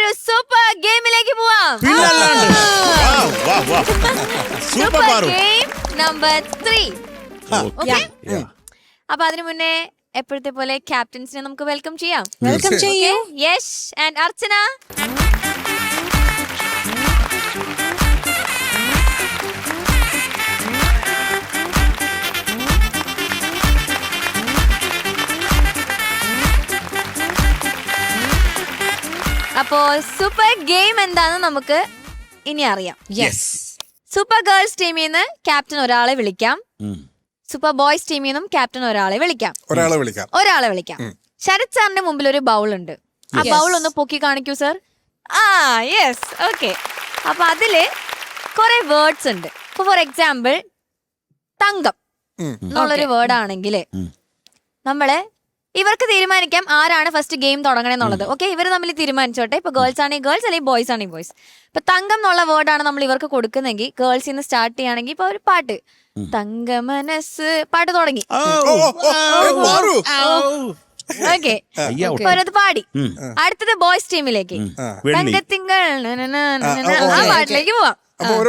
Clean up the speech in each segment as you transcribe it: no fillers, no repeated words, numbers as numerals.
നമുക്കൊരു സൂപ്പർ ഗെയിമിലേക്ക് പോവാം. Super game number 3. അപ്പൊ അതിനു മുന്നേ എപ്പോഴത്തെ പോലെ ക്യാപ്റ്റൻസിനെ നമുക്ക് വെൽക്കം ചെയ്യാം. വെൽക്കം ചെയ്യൂ. യശ് ആൻഡ് അർച്ചന. അപ്പോ സൂപ്പർ ഗെയിം എന്താണെന്ന് നമുക്ക് ഇനി അറിയാം. സൂപ്പർ ഗേൾസ് ടീമിൽ നിന്ന് ക്യാപ്റ്റൻ ഒരാളെ വിളിക്കാം. സൂപ്പർ ബോയ്സ് ടീമിൽ നിന്നും ക്യാപ്റ്റൻ ഒരാളെ വിളിക്കാം. ശരത് സാറിന്റെ മുമ്പിൽ ഒരു ബൗൾ ഉണ്ട്. ആ ബൗൾ ഒന്ന് പൊക്കി കാണിക്കൂ സർ. Yes, okay. അപ്പൊ അതില് കുറെ വേർഡ്സ് ഉണ്ട്. ഫോർ എക്സാമ്പിൾ തങ്കം എന്നുള്ളൊരു വേർഡ് ആണെങ്കിൽ നമ്മള് ഇവർക്ക് തീരുമാനിക്കാം ആരാണ് ഫസ്റ്റ് ഗെയിം തുടങ്ങണെന്നുള്ളത്. ഓക്കെ, ഇവർ തമ്മിൽ തീരുമാനിച്ചോട്ടെ. ഇപ്പൊ ഗേൾസ് ആണെങ്കിൽ ഗേൾസ്, അല്ലെങ്കിൽ ബോയ്സ് ആണെങ്കിൽ ബോയ്സ്. ഇപ്പൊ തങ്കം എന്നുള്ള വേർഡാണ് നമ്മൾ ഇവർക്ക് കൊടുക്കുന്നെങ്കിൽ ഗേൾസിൽ നിന്ന് സ്റ്റാർട്ട് ചെയ്യുകയാണെങ്കിൽ ഇപ്പൊ ഒരു പാട്ട്, തങ്ക മനസ്സ് പാട്ട് തുടങ്ങി. ഓക്കെ, ഒരത് പാടി. അടുത്തത് ബോയ്സ് ടീമിലേക്ക് തങ്കത്തിങ്കൾ ആ പാട്ടിലേക്ക് പോവാം.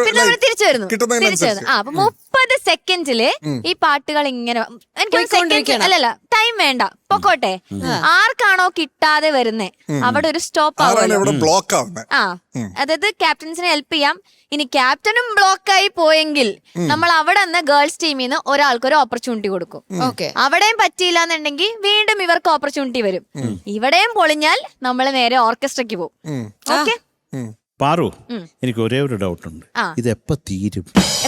പിന്നെ നമ്മൾ തിരിച്ചു വരുന്നു. അപ്പൊ 30 സെക്കൻഡില് ഈ പാട്ടുകൾ ഇങ്ങനെ, എനിക്ക് അല്ലല്ല ടൈം വേണ്ട, പൊക്കോട്ടെ. ആർക്കാണോ കിട്ടാതെ വരുന്നേ അവിടെ ഒരു സ്റ്റോപ്പ് ആവുമല്ലോ. അതായത് ക്യാപ്റ്റൻസിനെ ഹെൽപ്പ് ചെയ്യാം. ഇനി ക്യാപ്റ്റനും ബ്ലോക്കായി പോയെങ്കിൽ നമ്മൾ അവിടെ നിന്ന് ഗേൾസ് ടീമിൽ നിന്ന് ഒരാൾക്ക് ഒരു ഓപ്പർച്യൂണിറ്റി കൊടുക്കും. അവിടെയും പറ്റിയില്ല എന്നുണ്ടെങ്കിൽ വീണ്ടും ഇവർക്ക് ഓപ്പർച്യൂണിറ്റി വരും. ഇവിടെയും പൊളിഞ്ഞാൽ നമ്മൾ നേരെ ഓർക്കസ്ട്രയ്ക്ക് പോകും. ഓക്കെ പാറു, എനിക്ക് ഒരേ ഒരു ഡൗട്ട് ഉണ്ട്. ഇത് എപ്പോ തീരും?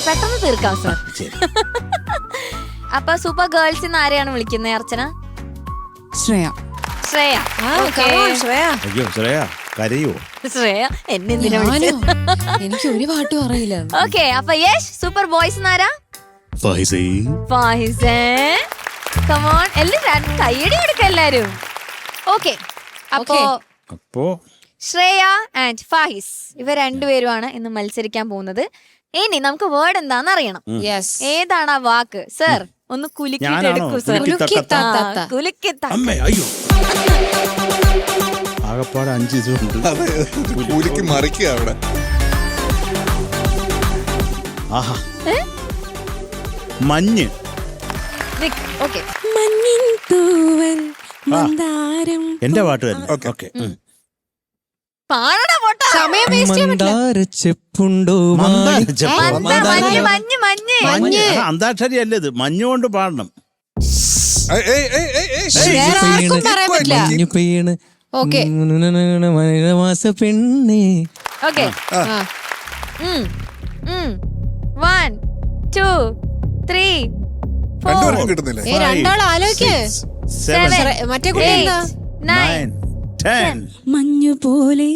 പെട്ടെന്ന് തീർക്കാം സർ. അപ്പൊ സൂപ്പർ ഗേൾസ് ആരെയാണ് വിളിക്കുന്നത്? അർച്ചന, ശ്രേയ. ശ്രേയ. അയ്യോ ശ്രേയ കരയോ? ശ്രേയ എന്നെന്തിനാ? എനിക്ക് ഒരു പാട്ടും അറിയില്ല. ഓക്കെ, അപ്പൊ യശ് സൂപ്പർ ബോയ്സ് ആരാ? കമോൺ, എല്ലാരും കയ്യടി കൊടുക്ക എല്ലാരും. ഓക്കെ, അപ്പോ ശ്രേയ ആൻഡ് ഫാഹിസ് ഇവർ രണ്ടുപേരുമാണ് ഇന്ന് മത്സരിക്കാൻ പോകുന്നത്. ഇനി നമുക്ക് വേർഡ് എന്താന്ന് അറിയണം. ഏതാണ് ആ വാക്ക്? സർ ഒന്ന് കുലുക്കിട്ട് എടുക്കൂ സർ. ആകപ്പാട് 5 ഇതുണ്ട്. ആഹാ, മഞ്ഞ്. എന്റെ പാട്ട് തന്നെ. ഓക്കെ, അന്താക്ഷരി അല്ലേ ഇത്? മഞ്ഞുകൊണ്ട് പാടണം. പെണ്ണേ. ഓക്കെ, 1 2 3 4 രണ്ടാളും ആലോചിക്കേ. മറ്റേ കുട്ടി എന്താ? 9 10 മഞ്ഞുപോലെ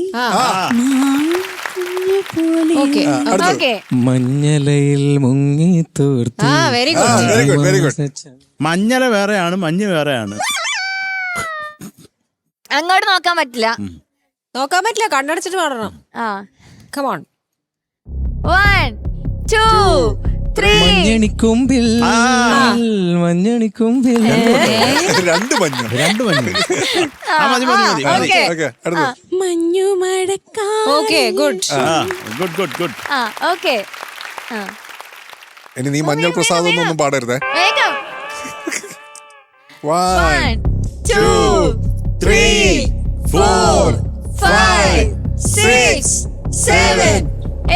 മഞ്ഞലയിൽ മുങ്ങി തോർത്തി. Very good. മഞ്ഞല വേറെയാണ്, മഞ്ഞ് വേറെയാണ്. അങ്ങോട്ട് നോക്കാൻ പറ്റില്ല. കണ്ണടച്ചിട്ട് പാടണം. Come on. 1 2 3 മഞ്ഞണിക്കൊമ്പിൽ മഞ്ഞണിക്കൊമ്പിൽ. മഞ്ഞു മഴക്കാ. Okay, good. ഓക്കെ, ഇനി നീ മഞ്ഞൾ പ്രസാദം ഒന്നും പാടരുതേ. വേഗം. 1 2 3 4 5 6 7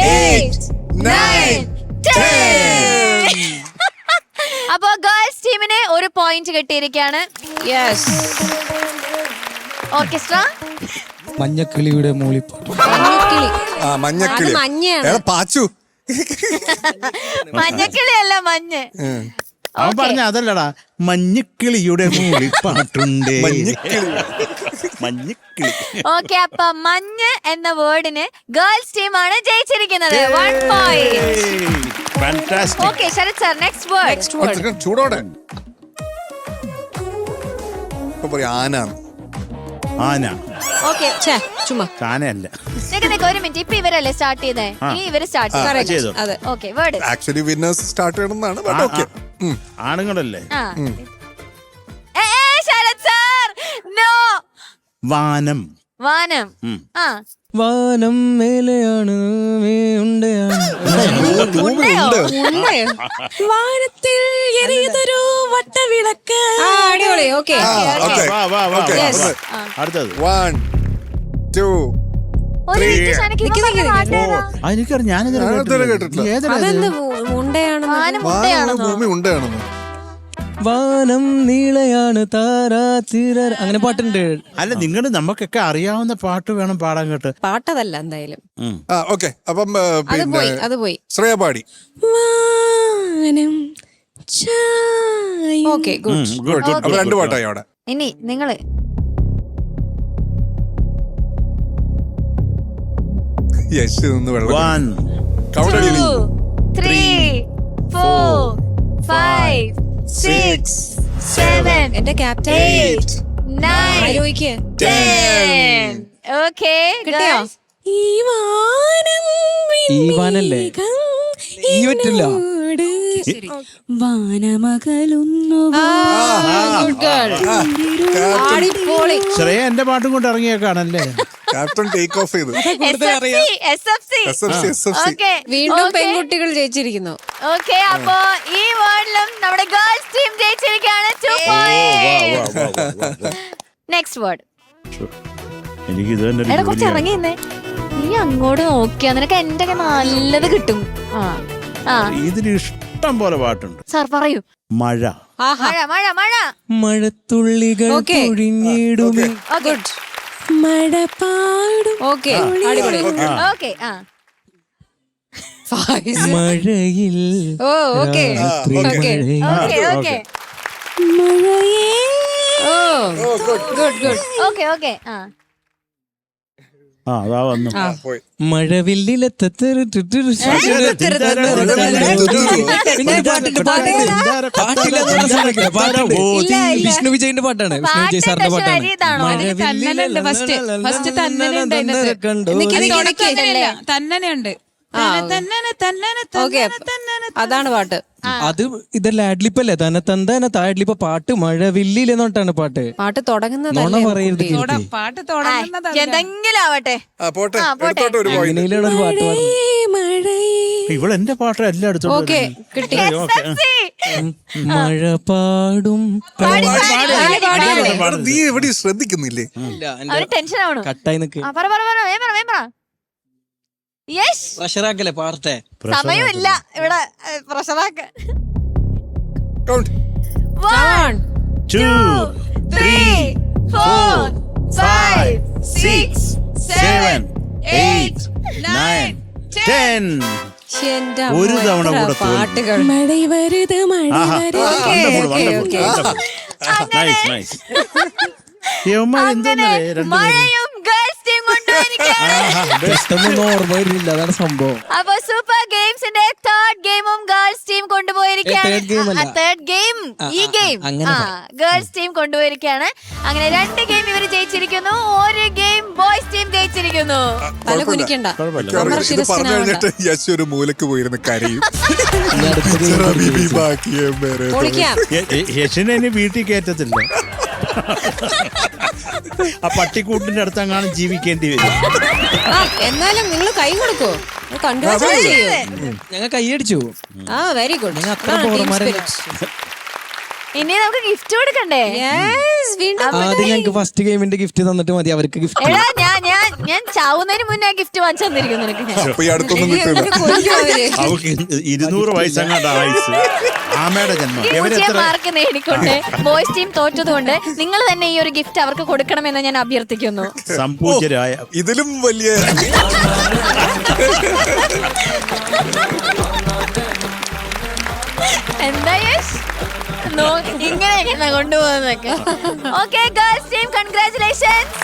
8 9 10. അപ്പോ ഗേൾസ് ടീമിന് ഒരു പോയിന്റ് കിട്ടിയിരിക്കുകയാണ്. ഓർക്കസ്ട്ര മഞ്ഞക്കിളിയുടെ മൂളിപ്പാട്ട്. മഞ്ഞക്കിളി പാച്ചു. മഞ്ഞക്കിളി അല്ല, മഞ്ഞ്. അവൻ പറഞ്ഞ അതല്ലടാ, മഞ്ഞക്കിളിയുടെ മൂളിപ്പാട്ടുണ്ട്. മഞ്ഞക്കിളി. ഓക്കെ, അപ്പൊ മഞ്ഞ് എന്ന വേർഡിന് ഗേൾസ് ടീമാണ് ജയിച്ചിരിക്കുന്നത്. 1 point. Okay Sharath sir, next word. ചൂടോടെ ആന. ഓക്കെ, ചുമ്മാ കാനയല്ല. ഒരു മിനിറ്റ്, ഇപ്പൊ ഇവരല്ലേ സ്റ്റാർട്ട് ചെയ്തേ? ഇനി ഇവര് സ്റ്റാർട്ട് ചെയ്തു. Okay, word actually winners start ചെയ്യണമെന്നാണ്. ആണുങ്ങളല്ലേ? Sarath sir, no. വാനം. വാനം. ആ വാനം മേലെയാണ് ഉണ്ടയാണ്. വാനത്തിൽ എരിയുതൊരു വട്ടവിളക്ക്. അടിപൊളി. ഓക്കെ അടുത്തത് 1 2 ഒരു മിനിറ്റ് ഷാനിക്ക് ഇവൻ പറഞ്ഞ പാട്ടേതാ? എനിക്കറിയാം, ഞാനിത് കേട്ടിട്ടില്ല. അതെന്ത് ഉണ്ടയാണ്? വാനം വാനാണ് മുട്ടയാണെന്നോ? ഭൂമി ഉണ്ടയാണെന്ന്. വാനം നീളയാണ് താരാ ചിരർ അങ്ങനെ പാട്ടുണ്ട്. അല്ല, നിങ്ങൾ നമുക്കൊക്കെ അറിയാവുന്ന പാട്ട് വേണം പാടാൻ കേട്ട്. പാട്ടതല്ല എന്തായാലും. ഓക്കെ. അപ്പം അത് പോയി. ശ്രേയ പാടി. വാനം ഓക്കെ ഗുഡ്. അപ്പൊ 2 പാട്ടായി അവിടെ. ഇനി നിങ്ങള് യശ് നിന്ന് വെള്ളം 1 കൗണ്ടടി. 2 3 4 5 6 7 എന്റെ ക്യാപ്റ്റൻ 8 9 ആലോചിക്ക്. 10. ഓക്കേ കിട്ടിയോ? guys. ഈ വാനം ഈ വാനല്ലേ? ഈ പറ്റില്ല. വാനമകലുന്നു. അടിപൊളി. ശ്രേയ എന്റെ പാട്ടും കൊണ്ട് ഇറങ്ങിയേക്കാണല്ലേ? ക്യാപ്റ്റൻ ടേക്ക് ഓഫ് ചെയ്തു. SFC. Okay. വീണ്ടും Okay. പെൺകുട്ടികൾ ജയിച്ചിരിക്കുന്നു. ഓക്കെ, അപ്പോ ഈ വേർഡിലും നമ്മുടെ ഗേൾസ് ടീം ജയിച്ചിരിക്കുകയാണ്. 2 പോയിന്റ്. Next word. എനിക്ക് ഇത് തന്നെ എടാ കുറച്ച് ഇറങ്ങിയെന്നേ. നീ അങ്ങോട്ട് നോക്കിയാ നിനക്ക് എന്റെ നല്ലത് കിട്ടും. ഇതിന് ഇഷ്ടം പോലെ പാട്ടുണ്ട്. സാർ പറയൂ. മഴ. മഴ മഴ മഴ. മഴത്തുള്ളികൾ Okay. പൊഴിഞ്ഞിടുമേ. ഗുഡ്. മഴ പാടും. ഓക്കെ അടിപൊളി. ഓക്കെ. മഴയിൽ ഓ ഓക്കെ ഓക്കെ ഓക്കെ മഴയേ. Oh good good. Okay okay. അതാ വന്നു. പോയി. മഴവില്ലിലെത്ത വിഷ്ണു വിജയന്റെ പാട്ടാണ്. വിഷ്ണു വിജയ് സാറിന്റെ പാട്ടാണ്. തന്നെയുണ്ട്. ഓക്കെ അതാണ് പാട്ട്. അത് ഇതല്ല ആഡ്ലിപ്പല്ലേ? തന്നെ തന്തന താഡ്ലിപ്പ പാട്ട് മഴവില്ലിലെന്നോട്ടാണ് പാട്ട്. പാട്ട് തുടങ്ങുന്നത് നോണ പറയരുത്. പാട്ട് തുടങ്ങുന്നത് എന്തെങ്കിലും ആവട്ടെ. പോട്ടെ. എടുത്തോട്ടെ ഒരു പോയിന്റ്. അങ്ങനെയുള്ള ഒരു പാട്ട് പാടും. ഇവളെന്റെ പാട്ട് എല്ലാം എടുത്തോണ്ട് ഓക്കെ കിട്ടി. SFC. മഴ പാടും. നീ എവിടെ ശ്രദ്ധിക്കുന്നില്ലേ? അവര് ടെൻഷൻ ആവണു. കട്ടായി നിക്ക്. പറ പറ പറ വേം പറ വേം പറ. യെസ്. പ്രഷറാക്കല്ലേ പാടട്ടെ. സമയമില്ല ഇവിടെ പ്രഷറാക്കാൻ. കൗണ്ട്. 1 2 3 4 5 6 7 8 9 10. എന്റെ ഒരു തവണ കൂടെ തോൽവി. പാട്ടുകൾ. മഴ വരുത് മഴ വരുത്. മഴയും ഗേൾസ് ടീം കൊണ്ടുപോയിരിക്കുകയാണ്. ഓർമ്മ വരുന്നില്ല, അതാണ് സംഭവം. അപ്പൊ സൂപ്പർ ഗെയിംസിന്റെ തേർഡ് ഗെയിമും ഗേൾസ് ടീം കൊണ്ടുപോയിരിക്കുകയാണ്. തേർഡ് ഗെയിം ഈ ഗെയിം ഗേൾസ് ടീം കൊണ്ടുപോയിരിക്കുകയാണ്. അങ്ങനെ 2 ഗെയിം ഇവര് ജയിച്ചിരിക്കുന്നു, 1 ഗെയിം ബോയ്സ് ടീം ജയിച്ചിരിക്കുന്നു. തല കുനിക്കണ്ട. ഇത് പറഞ്ഞു കഴിഞ്ഞിട്ട് യശ് ഒരു മൂലക്ക് പോയിരുന്ന് കരയും. പൊളിക്കാം. യശിനെ ഇനി വീട്ടിൽ കയറ്റത്തില്ല. ആ പട്ടിക്കൂട്ടിന്റെ അടുത്തങ്ങാണ് ജീവിക്കേണ്ടി വരും. എന്നാലും നിങ്ങൾ കൈ കൊടുക്കോ? കൺഗ്രാറ്റുലേറ്റ് ചെയ്യൂ. ഞങ്ങൾ കൈയടിച്ചു. Very good. ഇനി നമുക്ക് ഗിഫ്റ്റ് കൊടുക്കണ്ടേ? ആദ്യം ഞങ്ങൾക്ക് ഫസ്റ്റ് ഗെയിമിന്റെ ഗിഫ്റ്റ് തന്നിട്ട് മതി അവർക്ക് ഗിഫ്റ്റ്. എടാ ഞാൻ ചാവുന്നതിന് മുന്നേ ഗിഫ്റ്റ് വാങ്ങിച്ചു തന്നിരിക്കുന്നു നിനക്ക് ഞാൻ. അപ്പൊ ഈ അടുത്തൊന്നും കിട്ടില്ല. അവർക്ക് 200 വയസ്സങ്ങാണ്ട് ആയുസ്. ആമയുടെ ജന്മം. 0 മാർക്ക് നേടിക്കൊണ്ട് ബോയ്സ് ടീം തോറ്റതുകൊണ്ട് നിങ്ങൾ തന്നെ ഈ ഒരു ഗിഫ്റ്റ് അവർക്ക് കൊടുക്കണമെന്ന് ഞാൻ അഭ്യർത്ഥിക്കുന്നു. സംപൂജ്യരായ ഇതിലും വലിയ എന്താ യശ് ഇങ്ങനെ കൊണ്ടുപോകുന്നൊക്കെ. Okay girls team congratulations.